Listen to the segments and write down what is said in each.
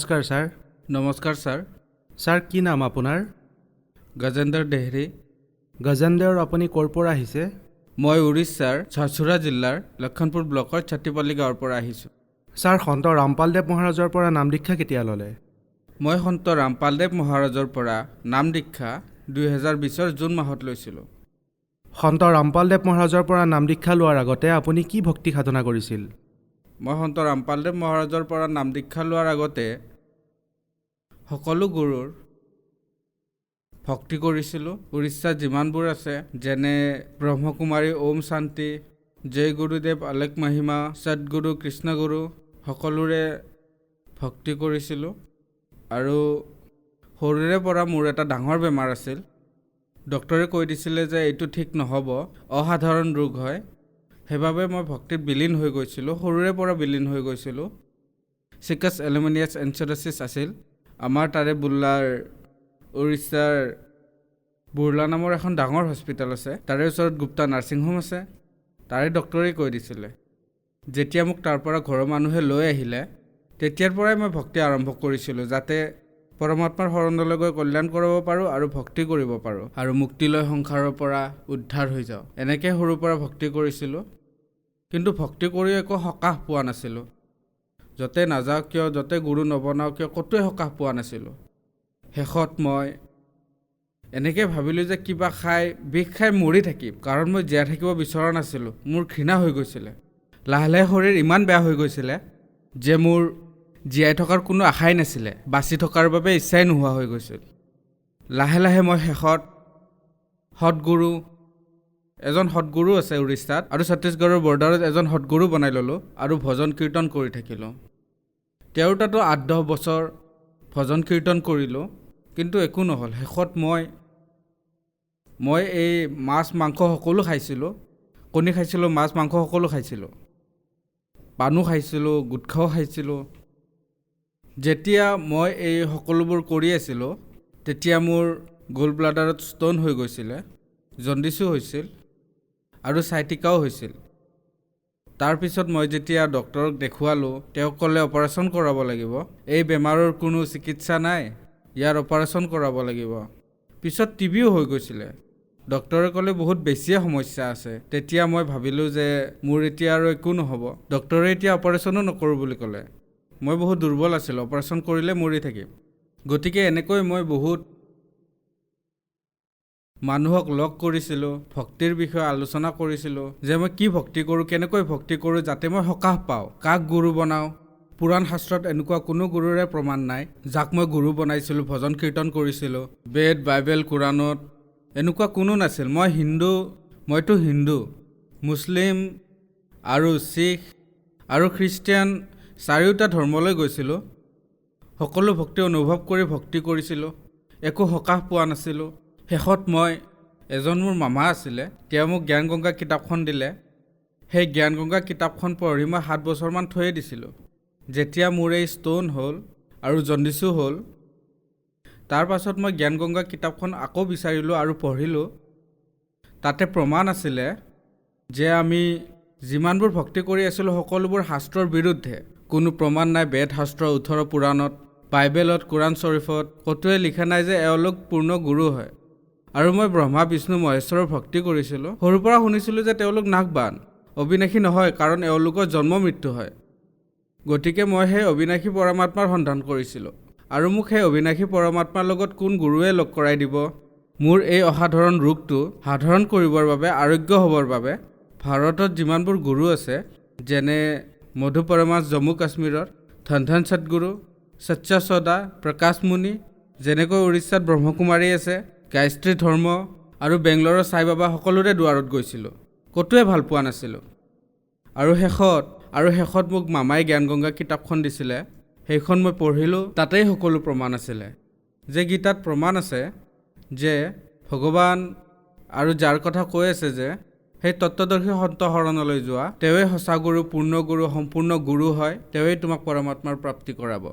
নমস্কাৰ ছাৰ। নমস্কাৰ sir. Sir কি নাম আপোনাৰ? গজেন্দৰ দেহৰী। গজেন্দৰ, আপুনি ক'ৰ পৰা আহিছে? মই উৰিষ্যাৰ ঝাৰচুৰা জিলাৰ লক্ষণপুৰ ব্লকৰ ছাত্ৰীপল্লী গাঁৱৰ পৰা আহিছোঁ। ছাৰ, সন্ত ৰামপালদেৱ মহাৰাজৰ পৰা নাম দীক্ষা কেতিয়া ল'লে? মই সন্ত ৰামপালদেৱ মহাৰাজৰ পৰা নাম দীক্ষা 2020 জুন মাহত লৈছিলোঁ। সন্ত ৰামপালদেৱ মহাৰাজৰ পৰা নাম দীক্ষা লোৱাৰ আগতে আপুনি কি ভক্তি সাধনা কৰিছিল? মই সন্ত ৰামপালদেৱ মহাৰাজৰ পৰা নাম দীক্ষা লোৱাৰ আগতে সকলো গুৰুৰ ভক্তি কৰিছিলোঁ। উৰিষ্যাত যিমানবোৰ আছে, যেনে ব্ৰহ্মকুমাৰী, ওম শান্তি, জয় গুৰুদেৱ, আলেক মহিমা, সদগুৰু, কৃষ্ণগুৰু, সকলোৰে ভক্তি কৰিছিলোঁ। আৰু সৰুৰে পৰা মোৰ এটা ডাঙৰ বেমাৰ আছিল। ডক্টৰে কৈ দিছিলে যে এইটো ঠিক নহ'ব, অসাধাৰণ ৰোগ হয়। সেইবাবে মই ভক্তিত বিলীন হৈ গৈছিলোঁ, সৰুৰে পৰা বিলীন হৈ গৈছিলোঁ। চিকাছ এলুমিনিয়াছ এনচেডাছিছ আছিল। আমাৰ তাৰে বুৰ্লাৰ, উৰিষ্যাৰ বুৰ্লা নামৰ এখন ডাঙৰ হস্পিটেল আছে, তাৰে ওচৰত গুপ্তা নাৰ্ছিং হোম আছে। তাৰে ডক্টৰে কৈ দিছিলে। যেতিয়া মোক তাৰ পৰা ঘৰৰ মানুহে লৈ আহিলে, তেতিয়াৰ পৰাই মই ভক্তি আৰম্ভ কৰিছিলোঁ, যাতে পৰমাত্মাৰ শৰণলৈ গৈ কল্যাণ কৰিব পাৰোঁ আৰু ভক্তি কৰিব পাৰোঁ আৰু মুক্তিলৈ সংসাৰৰ পৰা উদ্ধাৰ হৈ যাওঁ। এনেকৈ সৰুৰ পৰা ভক্তি কৰিছিলোঁ। কিন্তু ভক্তি কৰিও একো সকাহ পোৱা নাছিলোঁ। য'তে নাযাওঁ কিয়, য'তে গুৰু নবনাওঁ কিয়, ক'তোৱে সকাহ পোৱা নাছিলোঁ। শেষত মই এনেকৈ ভাবিলোঁ যে কিবা খাই, বিষ খাই মৰি থাকিম, কাৰণ মই জীয়াই থাকিব বিচৰা নাছিলোঁ। মোৰ ঘৃণা হৈ গৈছিলে। লাহে লাহে শৰীৰ ইমান বেয়া হৈ গৈছিলে যে মোৰ জীয়াই থকাৰ কোনো আশাই নাছিলে। বাচি থকাৰ বাবে ইচ্ছাই নোহোৱা হৈ গৈছিল। লাহে লাহে মই শেষত এজন সৎগুৰু আছে উৰিষ্যাত, আৰু ছত্তীশগড়ৰ বৰ্ডাৰত এজন সৎগুৰু বনাই ল'লোঁ আৰু ভজন কীৰ্তন কৰি থাকিলোঁ। তেওঁৰ তাতো 8-10 বছৰ ভজন কীৰ্তন কৰিলোঁ, কিন্তু একো নহ'ল। শেষত মই এই মাছ মাংস সকলো খাইছিলোঁ। কণী খাইছিলোঁ, মাছ মাংস সকলো খাইছিলোঁ, পানো খাইছিলোঁ, গুটখাও খাইছিলোঁ। যেতিয়া মই এই সকলোবোৰ কৰি আছিলোঁ, তেতিয়া মোৰ গ'ল্ড ব্লাডাৰত ষ্ট'ন হৈ গৈছিলে, জণ্ডিছো হৈছিল আৰু চাইটিকাও হৈছিল। তাৰপিছত মই যেতিয়া ডক্টৰক দেখুৱালোঁ, তেওঁক ক'লে অপাৰেশ্যন কৰাব লাগিব। এই বেমাৰৰ কোনো চিকিৎসা নাই, ইয়াৰ অপাৰেশ্যন কৰাব লাগিব। পিছত টিবিও হৈ গৈছিলে। ডক্টৰে ক'লে বহুত বেছিয়ে সমস্যা আছে। তেতিয়া মই ভাবিলোঁ যে মোৰ এতিয়া আৰু একো নহ'ব। ডক্টৰে এতিয়া অপাৰেশ্যনো নকৰোঁ বুলি ক'লে। মই বহুত দুৰ্বল আছিলোঁ, অপাৰেশ্যন কৰিলে মৰি থাকিম। গতিকে এনেকৈ মই বহুত মানুহক লগ কৰিছিলোঁ, ভক্তিৰ বিষয়ে আলোচনা কৰিছিলোঁ, যে মই কি ভক্তি কৰোঁ, কেনেকৈ ভক্তি কৰোঁ, যাতে মই সকাহ পাওঁ, কাক গুৰু বনাওঁ। পুৰাণ শাস্ত্ৰত এনেকুৱা কোনো গুৰুৰে প্ৰমাণ নাই যাক মই গুৰু বনাইছিলোঁ, ভজন কীৰ্তন কৰিছিলোঁ। বেদ, বাইবেল, কোৰাণত এনেকুৱা কোনো নাছিল। মইতো হিন্দু, মুছলিম আৰু শিখ আৰু খ্ৰীষ্টিয়ান চাৰিওটা ধৰ্মলৈ গৈছিলোঁ। সকলো ভক্তি অনুভৱ কৰি ভক্তি কৰিছিলোঁ, একো সকাহ পোৱা নাছিলোঁ। শেষত এজন মোৰ মামা আছিলে, তেওঁ মোক জ্ঞান গংগা কিতাপখন দিলে। সেই জ্ঞান গংগা কিতাপখন পঢ়ি মই 7 বছৰমান থৈয়ে দিছিলোঁ। যেতিয়া মোৰ এই ষ্ট'ন হ'ল আৰু জণ্ডিছো হ'ল, তাৰ পাছত মই জ্ঞান গংগা কিতাপখন আকৌ বিচাৰিলোঁ আৰু পঢ়িলোঁ। তাতে প্ৰমাণ আছিলে যে আমি যিমানবোৰ ভক্তি কৰি আছিলোঁ, সকলোবোৰ শাস্ত্ৰৰ বিৰুদ্ধে। কোনো প্ৰমাণ নাই বেদ শাস্ত্ৰ 18 পুৰাণত, বাইবেলত, কোৰাণ শ্বৰীফত ক'তোৱে লিখা নাই যে এওঁলোক পূৰ্ণ গুৰু হয়। আৰু মই ব্ৰহ্মা, বিষ্ণু, মহেশ্বৰৰ ভক্তি কৰিছিলোঁ। সৰুৰ পৰা শুনিছিলোঁ যে তেওঁলোক নাগবান, অবিনাশী নহয়, কাৰণ এওঁলোকৰ জন্ম মৃত্যু হয়। গতিকে মই সেই অবিনাশী পৰমাত্মাৰ সন্ধান কৰিছিলোঁ। আৰু মোক সেই অবিনাশী পৰমাত্মাৰ লগত কোন গুৰুৱে লগ কৰাই দিব। মোৰ এই অসাধাৰণ ৰোগটো সাধাৰণ কৰিবৰ বাবে, আৰোগ্য হ'বৰ বাবে ভাৰতত যিমানবোৰ গুৰু আছে, যেনে মধু পৰমাস জম্মু কাশ্মীৰৰ, ধন সদগুৰু, সচ্চা সদা, প্ৰকাশ মুনি, যেনেকৈ উৰিষ্যাত ব্ৰহ্মকুমাৰী আছে, গায়ত্ৰী ধৰ্ম আৰু বেংগলোৰৰ সাই বাবা, সকলোৰে দুৱাৰত গৈছিলোঁ। ক'তোৱে ভাল পোৱা নাছিলোঁ। আৰু শেষত মোক মামাই জ্ঞান গংগা কিতাপখন দিছিলে। সেইখন মই পঢ়িলোঁ। তাতেই সকলো প্ৰমাণ আছিলে। যে গীতাত প্ৰমাণ আছে যে ভগৱান আৰু যাৰ কথা কৈ আছে যে সেই তত্ত্বদৰ্শী সন্ত শৰণলৈ যোৱা, তেওঁৱেই সঁচা গুৰু, পূৰ্ণ গুৰু, সম্পূৰ্ণ গুৰু হয়। তেওঁৱেই তোমাক পৰমাত্মাৰ প্ৰাপ্তি কৰাব।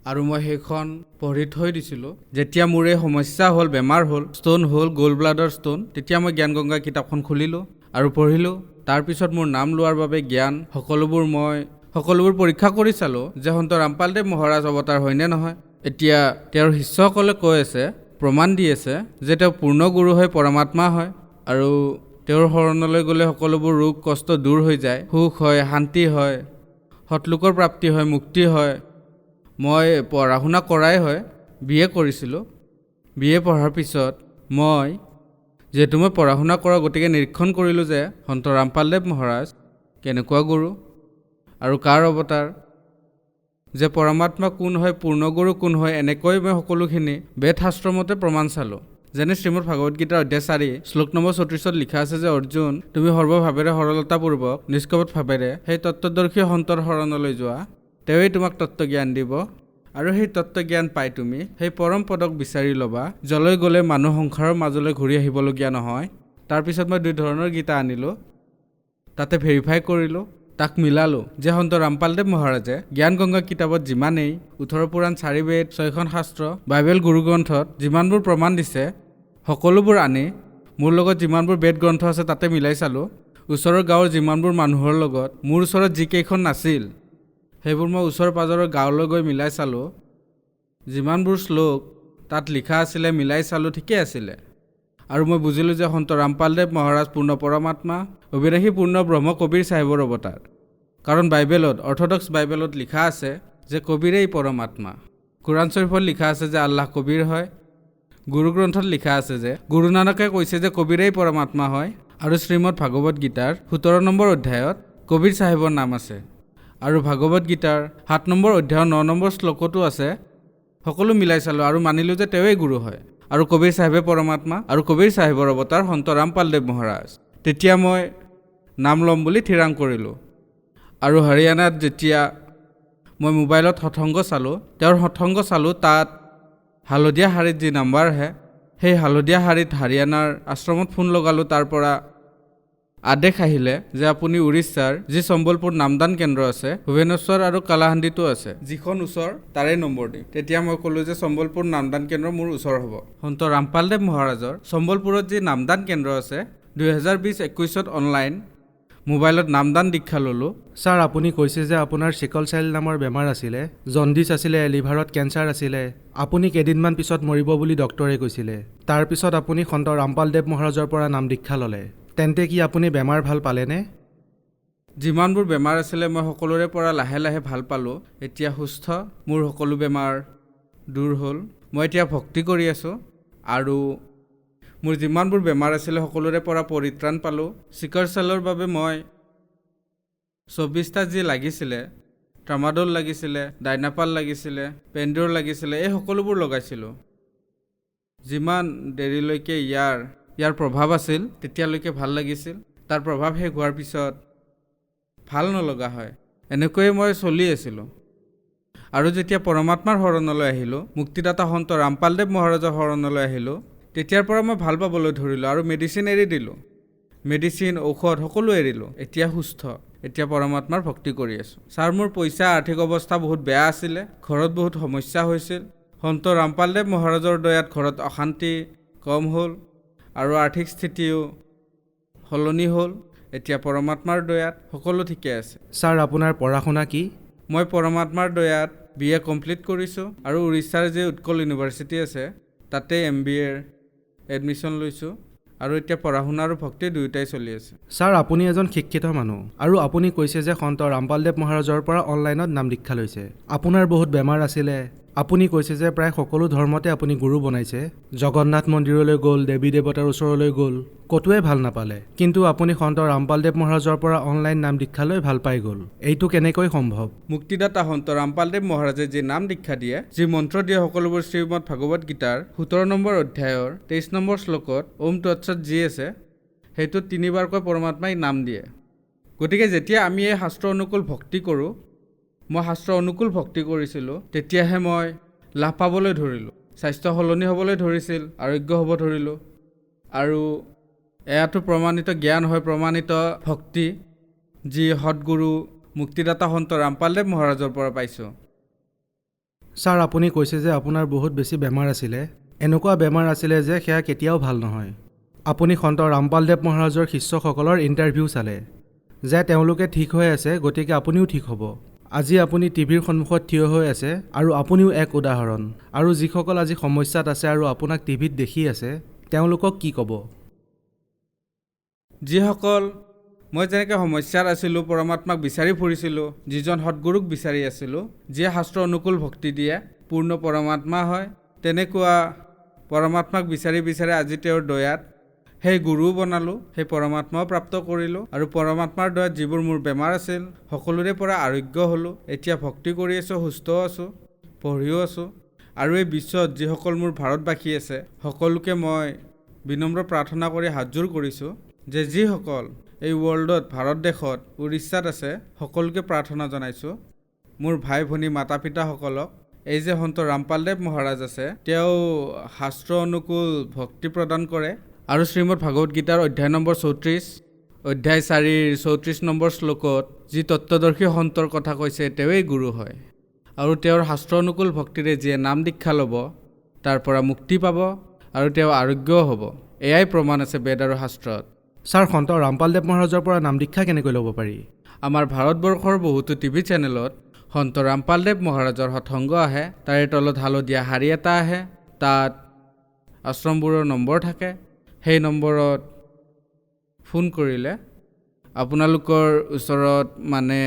আৰু মই সেইখন পঢ়ি থৈ দিছিলোঁ। যেতিয়া মোৰ এই সমস্যা হ'ল, বেমাৰ হ'ল, ষ্ট'ন হ'ল, গ'ল্ড ব্লাডাৰ ষ্ট'ন, তেতিয়া মই জ্ঞান গংগা কিতাপখন খুলিলোঁ আৰু পঢ়িলোঁ। তাৰপিছত মোৰ নাম লোৱাৰ বাবে জ্ঞান সকলোবোৰ মই সকলোবোৰ পৰীক্ষা কৰি চালোঁ যে সন্ত ৰামপালদেৱ মহাৰাজ অৱতাৰ হয়নে নহয়। এতিয়া তেওঁৰ শিষ্যসকলে কৈ আছে, প্ৰমাণ দি আছে যে তেওঁ পূৰ্ণ গুৰু হয়, পৰমাত্মা হয়, আৰু তেওঁৰ শৰণলৈ গ'লে সকলোবোৰ ৰোগ কষ্ট দূৰ হৈ যায়, সুখ হয়, শান্তি হয়, সৎলোকৰ প্ৰাপ্তি হয়, মুক্তি হয়। মই পঢ়া শুনা কৰাই হয়, BA কৰিছিলোঁ। BA পঢ়াৰ পিছত যিহেতু মই পঢ়া শুনা কৰা, গতিকে নিৰীক্ষণ কৰিলোঁ যে সন্ত ৰামপালদেৱ মহাৰাজ কেনেকুৱা গুৰু আৰু কাৰ অৱতাৰ, যে পৰমাত্মা কোন হয়, পূৰ্ণগুৰু কোন হয়। এনেকৈ মই সকলোখিনি বেদ শাস্ত্ৰমতে প্ৰমাণ চালোঁ। যেনে শ্ৰীমদ ভাগৱত গীতাৰ অধ্যায় 4 শ্লোক নম্বৰ 34 লিখা আছে যে অৰ্জুন, তুমি সৰ্বভাৱেৰে সৰলতাপূৰ্বক নিষ্কপট ভাৱেৰে সেই তত্ত্বদৰ্শী সন্তৰ শৰণলৈ যোৱা, তেওঁৱেই তোমাক তত্ত্বজ্ঞান দিব, আৰু সেই তত্ত্বজ্ঞান পাই তুমি সেই পৰম পদক বিচাৰি ল'বা, যলৈ গ'লে মানুহ সংসাৰৰ মাজলৈ ঘূৰি আহিবলগীয়া নহয়। তাৰপিছত মই 2 ধৰণৰ গীতা আনিলোঁ, তাতে ভেৰিফাই কৰিলোঁ, তাক মিলালোঁ যে সন্ত ৰামপালদেৱ মহাৰাজে জ্ঞান গংগা কিতাপত যিমানেই 18 পুৰাণ, 4 বেদ, 6খন শাস্ত্ৰ, বাইবেল গুৰু গ্ৰন্থত যিমানবোৰ প্ৰমাণ দিছে, সকলোবোৰ আনি মোৰ লগত যিমানবোৰ বেদ গ্ৰন্থ আছে তাতে মিলাই চালোঁ। ওচৰৰ গাঁৱৰ যিমানবোৰ মানুহৰ লগত মোৰ ওচৰত যিকেইখন নাছিল, সেইবোৰ মই ওচৰ পাজৰৰ গাঁৱলৈ গৈ মিলাই চালোঁ। যিমানবোৰ শ্লোক তাত লিখা আছিলে মিলাই চালোঁ, ঠিকেই আছিলে। আৰু মই বুজিলোঁ যে সন্ত ৰামপালদেৱ মহাৰাজ পূৰ্ণ পৰমাত্মা, অবিনাশী পূৰ্ণ ব্ৰহ্ম কবিৰ চাহেবৰ অৱতাৰ। কাৰণ বাইবেলত, অৰ্থডক্স বাইবেলত লিখা আছে যে কবিৰেই পৰমাত্মা। কোৰাণ শৰীফত লিখা আছে যে আল্লাহ কবিৰ হয়। গুৰু গ্ৰন্থত লিখা আছে যে গুৰু নানকে কৈছে যে কবিৰেই পৰমাত্মা হয়। আৰু শ্ৰীমদ ভাগৱত গীতাৰ 17 নম্বৰ অধ্যায়ত কবিৰ চাহেবৰ নাম আছে। আৰু ভাগৱত গীতাৰ 7 নম্বৰ অধ্যায়ৰ 9 নম্বৰ শ্লোকতো আছে। সকলো মিলাই চালোঁ আৰু মানিলোঁ যে তেওঁৱেই গুৰু হয়, আৰু কবিৰ চাহেবে পৰমাত্মা, আৰু কবিৰ চাহেবৰ অৱতাৰ সন্ত ৰামপালদেৱ মহাৰাজ। তেতিয়া মই নাম ল'ম বুলি থিৰাং কৰিলোঁ। আৰু হাৰিয়ানাত যেতিয়া মই মোবাইলত সৎসংগ চালোঁ, তেওঁৰ সৎসংগ চালোঁ, তাত হালধীয়া শাৰীত যি নাম্বাৰ আহে, সেই হালধীয়া শাৰীত হাৰিয়ানাৰ আশ্ৰমত ফোন লগালোঁ। তাৰ পৰা আদেশ আহিলে যে আপুনি উৰিষ্যাৰ যি সম্বলপুৰ নামদান কেন্দ্ৰ আছে, ভুৱনেশ্বৰ আৰু কালাহান্দিতো আছে, যিখন ওচৰ তাৰে নম্বৰ দিম। তেতিয়া মই ক'লোঁ যে সম্বলপুৰ নামদান কেন্দ্ৰ মোৰ ওচৰ হ'ব। সন্ত ৰামপালদেৱ মহাৰাজৰ সম্বলপুৰত যি নামদান কেন্দ্ৰ আছে, 2020-21ত অনলাইন মোবাইলত নামদান দীক্ষা ল'লোঁ। ছাৰ, আপুনি কৈছে যে আপোনাৰ চিকল চাইল্ড নামৰ বেমাৰ আছিলে, জণ্ডিছ আছিলে, লিভাৰত কেঞ্চাৰ আছিলে, আপুনি কেইদিনমান পিছত মৰিব বুলি ডক্টৰে কৈছিলে। তাৰপিছত আপুনি সন্ত ৰামপালদেৱ মহাৰাজৰ পৰা নাম দীক্ষা ল'লে। তেন্তে কি আপুনি বেমাৰ ভাল পালেনে? যিমানবোৰ বেমাৰ আছিলে মই সকলোৰে পৰা লাহে লাহে ভাল পালোঁ। এতিয়া সুস্থ, মোৰ সকলো বেমাৰ দূৰ হ'ল। মই এতিয়া ভক্তি কৰি আছোঁ, আৰু মোৰ যিমানবোৰ বেমাৰ আছিলে সকলোৰে পৰা পৰিত্ৰাণ পালোঁ। চিকাৰ চেলৰ বাবে মই 24টা যি লাগিছিলে, ট্ৰামাডল লাগিছিলে, ডাইনাপাল লাগিছিলে, পেণ্ডৰ লাগিছিলে, এই সকলোবোৰ লগাইছিলোঁ। যিমান দেৰিলৈকে ইয়াৰ প্ৰভাৱ আছিল তেতিয়ালৈকে ভাল লাগিছিল। তাৰ প্ৰভাৱ শেষ হোৱাৰ পিছত ভাল নলগা হয়। এনেকৈয়ে মই চলি আছিলোঁ। আৰু যেতিয়া পৰমাত্মাৰ শৰণলৈ আহিলোঁ, মুক্তিদাতা সন্ত ৰামপালদেৱ মহাৰাজৰ শৰণলৈ আহিলোঁ, তেতিয়াৰ পৰা মই ভাল পাবলৈ ধৰিলোঁ আৰু মেডিচিন এৰি দিলোঁ। মেডিচিন, ঔষধ সকলো এৰিলোঁ। এতিয়া সুস্থ, এতিয়া পৰমাত্মাৰ ভক্তি কৰি আছোঁ। ছাৰ, মোৰ পইচা আৰ্থিক অৱস্থা বহুত বেয়া আছিলে, ঘৰত বহুত সমস্যা হৈছিল। সন্ত ৰামপালদেৱ মহাৰাজৰ দয়াত ঘৰত অশান্তি কম হ'ল, আৰু আৰ্থিক স্থিতিও সলনি হ'ল। এতিয়া পৰমাত্মাৰ দয়াত সকলো ঠিকে আছে। ছাৰ, আপোনাৰ পঢ়া শুনা কি? মই পৰমাত্মাৰ দয়াত BA কমপ্লিট কৰিছোঁ, আৰু উৰিষ্যাৰ যি উৎকল ইউনিভাৰ্চিটি আছে তাতে MBAৰ এডমিশ্যন লৈছোঁ, আৰু এতিয়া পঢ়া শুনা আৰু ভক্তি দুয়োটাই চলি আছে। ছাৰ, আপুনি এজন শিক্ষিত মানুহ, আৰু আপুনি কৈছে যে সন্ত ৰামপালদেৱ মহাৰাজৰ পৰা অনলাইনত নাম দীক্ষা লৈছে। আপোনাৰ বহুত বেমাৰ আছিলে। আপুনি কৈছে যে প্ৰায় সকলো ধৰ্মতে আপুনি গুৰু বনাইছে। জগন্নাথ মন্দিৰলৈ গ'ল, দেৱী দেৱতাৰ ওচৰলৈ গ'ল, ক'তোৱে ভাল নাপালে। কিন্তু আপুনি সন্ত ৰামপালদেৱ মহাৰাজৰ পৰা অনলাইন নাম দীক্ষা লৈ ভাল পাই গ'ল। এইটো কেনেকৈ সম্ভৱ? মুক্তিদাতা সন্ত ৰামপালদেৱ মহাৰাজে যি নাম দীক্ষা দিয়ে, যি মন্ত্ৰ দিয়ে, সকলোবোৰ শ্ৰীমদ ভাগৱত গীতাৰ 17 নম্বৰ অধ্যায়ৰ 23 নম্বৰ শ্লোকত ওম তৎসৎ যি আছে, সেইটোত 3বাৰকৈ পৰমাত্মাই নাম দিয়ে। গতিকে যেতিয়া আমি এই শাস্ত্ৰ অনুকূল ভক্তি কৰোঁ, মই শাস্ত্ৰ অনুকূল ভক্তি কৰিছিলোঁ, তেতিয়াহে মই লাভ পাবলৈ ধৰিলোঁ। স্বাস্থ্য সলনি হ'বলৈ ধৰিছিল, আৰোগ্য হ'ব ধৰিলোঁ। আৰু এয়াতো প্ৰমাণিত জ্ঞান হয়, প্ৰমাণিত ভক্তি, যি সৎগুৰু মুক্তিদাতা সন্ত ৰামপালদেৱ মহাৰাজৰ পৰা পাইছোঁ। ছাৰ, আপুনি কৈছে যে আপোনাৰ বহুত বেছি বেমাৰ আছিলে। এনেকুৱা বেমাৰ আছিলে যে সেয়া কেতিয়াও ভাল নহয়। আপুনি সন্ত ৰামপালদেৱ মহাৰাজৰ শিষ্যসকলৰ ইণ্টাৰভিউ চালে যে তেওঁলোকে ঠিক হৈ আছে, গতিকে আপুনিও ঠিক হ'ব। আজি আপুনি টিভিৰ সন্মুখত থিয় হৈ আছে আৰু আপুনিও এক উদাহৰণ। আৰু যিসকল আজি সমস্যাত আছে আৰু আপোনাক টিভিত দেখি আছে তেওঁলোকক কি ক'ব? যিসকল মই যেনেকৈ সমস্যাত আছিলোঁ, পৰমাত্মাক বিচাৰি ফুৰিছিলোঁ, যিজন সৎগুৰুক বিচাৰি আছিলোঁ, যিয়ে শাস্ত্ৰ অনুকূল ভক্তি দিয়ে, পূৰ্ণ পৰমাত্মা হয়, তেনেকুৱা পৰমাত্মাক বিচাৰি বিচাৰি আজি তেওঁৰ দয়াত সেই গুৰুও বনালোঁ, সেই পৰমাত্মাও প্ৰাপ্ত কৰিলোঁ আৰু পৰমাত্মাৰ দয়াত যিবোৰ মোৰ বেমাৰ আছিল সকলোৰে পৰা আৰোগ্য হ'লোঁ। এতিয়া ভক্তি কৰি আছোঁ, সুস্থও আছোঁ, পঢ়িও আছোঁ। আৰু এই বিশ্বত যিসকল মোৰ ভাৰতবাসী আছে সকলোকে মই বিনম্ৰ প্ৰাৰ্থনা কৰি হাতযোৰ কৰিছোঁ যে যিসকল এই ৱৰ্ল্ডত, ভাৰত দেশত, উৰিষ্যাত আছে সকলোকে প্ৰাৰ্থনা জনাইছোঁ, মোৰ ভাই ভনী মাতা পিতাসকলক, এই যে সন্ত ৰামপালদেৱ মহাৰাজ আছে তেওঁ শাস্ত্ৰ অনুকূল ভক্তি প্ৰদান কৰে আৰু শ্ৰীমদ ভাগৱত গীতাৰ অধ্যায় নম্বৰ 34 অধ্যায় 4ৰ 34 নম্বৰ শ্লোকত যি তত্ত্বদৰ্শী সন্তৰ কথা কৈছে তেওঁৱেই গুৰু হয়। আৰু তেওঁৰ শাস্ত্ৰ অনুকূল ভক্তিৰে যিয়ে নাম দীক্ষা ল'ব তাৰ পৰা মুক্তি পাব আৰু তেওঁ আৰোগ্যও হ'ব। এয়াই প্ৰমাণ আছে বেদ আৰু শাস্ত্ৰত। ছাৰ, সন্ত ৰামপালদেৱ মহাৰাজৰ পৰা নাম দীক্ষা কেনেকৈ ল'ব পাৰি? আমাৰ ভাৰতবৰ্ষৰ বহুতো টিভি চেনেলত সন্ত ৰামপালদেৱ মহাৰাজৰ সৎসংগ আহে, তাৰে তলত হালধীয়া শাৰী এটা আহে, তাত আশ্ৰমবোৰৰ নম্বৰ থাকে। সেই নম্বৰত ফোন কৰিলে আপোনালোকৰ ওচৰত মানে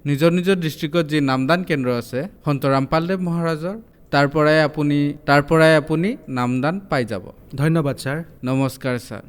নিজৰ নিজৰ ডিষ্ট্ৰিক্টত যি নামদান কেন্দ্ৰ আছে সন্ত ৰামপালদেৱ মহাৰাজৰ, তাৰ পৰাই আপুনি নামদান পাই যাব। ধন্যবাদ ছাৰ। নমস্কাৰ ছাৰ।